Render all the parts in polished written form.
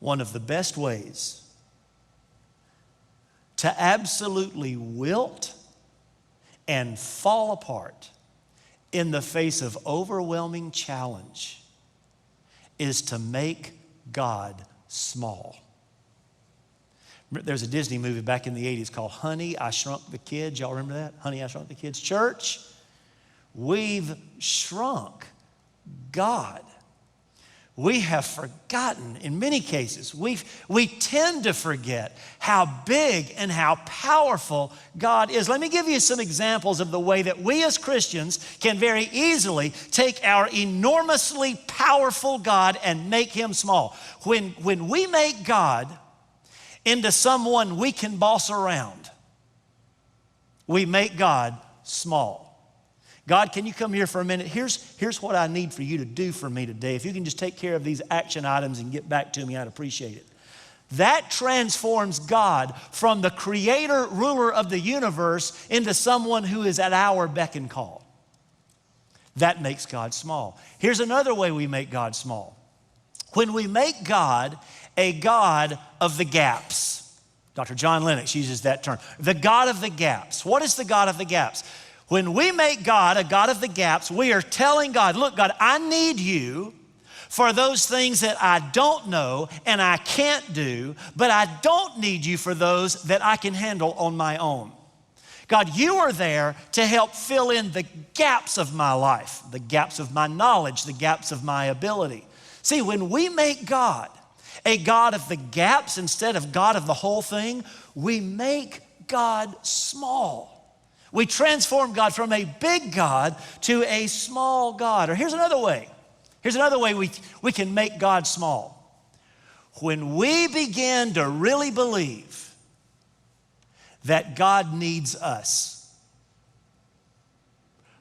one of the best ways to absolutely wilt and fall apart in the face of overwhelming challenge is to make God small. There's a Disney movie back in the 80s called Honey, I Shrunk the Kids. Y'all remember that? Honey, I Shrunk the Kids. Church, we've shrunk God. We have forgotten, in many cases, we tend to forget how big and how powerful God is. Let me give you some examples of the way that we as Christians can very easily take our enormously powerful God and make him small. When we make God into someone we can boss around, we make God small. God, can you come here for a minute? Here's what I need for you to do for me today. If you can just take care of these action items and get back to me, I'd appreciate it. That transforms God from the creator, ruler of the universe into someone who is at our beck and call. That makes God small. Here's another way we make God small. When we make God a God of the gaps. Dr. John Lennox uses that term. The God of the gaps. What is the God of the gaps? When we make God a God of the gaps, we are telling God, look, God, I need you for those things that I don't know and I can't do, but I don't need you for those that I can handle on my own. God, you are there to help fill in the gaps of my life, the gaps of my knowledge, the gaps of my ability. See, when we make God a God of the gaps instead of God of the whole thing, we make God small. We transform God from a big God to a small God. Or here's another way. Here's another way we can make God small. When we begin to really believe that God needs us.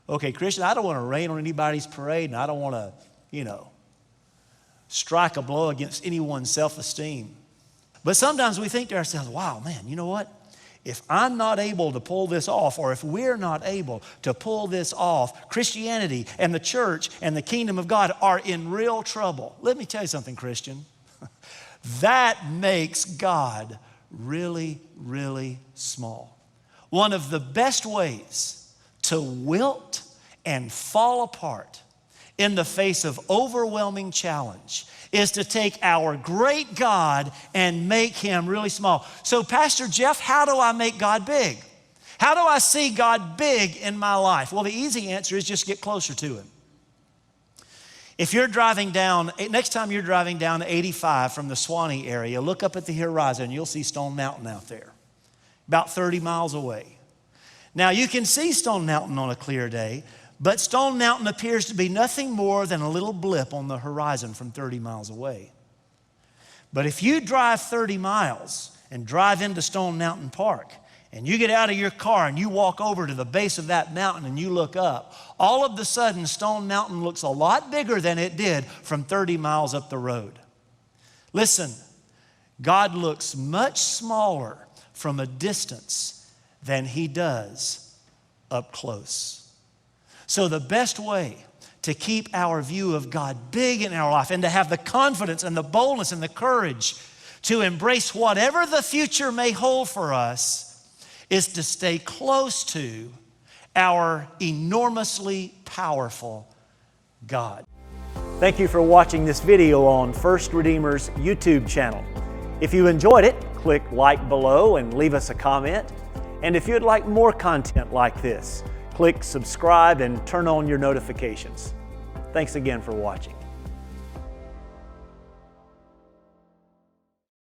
Okay, Christian, I don't want to rain on anybody's parade, and I don't want to, strike a blow against anyone's self-esteem. But sometimes we think to ourselves, wow, man, you know what? If I'm not able to pull this off, or if we're not able to pull this off, Christianity and the church and the kingdom of God are in real trouble. Let me tell you something, Christian. That makes God really, really small. One of the best ways to wilt and fall apart in the face of overwhelming challenge is to take our great God and make him really small. So, Pastor Jeff, how do I make God big? How do I see God big in my life? Well, the easy answer is just get closer to him. If you're driving down, next time you're driving down 85 from the Swanee area, look up at the horizon, you'll see Stone Mountain out there, about 30 miles away. Now, you can see Stone Mountain on a clear day, but Stone Mountain appears to be nothing more than a little blip on the horizon from 30 miles away. But if you drive 30 miles and drive into Stone Mountain Park, and you get out of your car and you walk over to the base of that mountain and you look up, all of a sudden Stone Mountain looks a lot bigger than it did from 30 miles up the road. Listen, God looks much smaller from a distance than he does up close. So the best way to keep our view of God big in our life and to have the confidence and the boldness and the courage to embrace whatever the future may hold for us is to stay close to our enormously powerful God. Thank you for watching this video on First Redeemer's YouTube channel. If you enjoyed it, click like below and leave us a comment. And if you'd like more content like this, click subscribe and turn on your notifications. Thanks again for watching.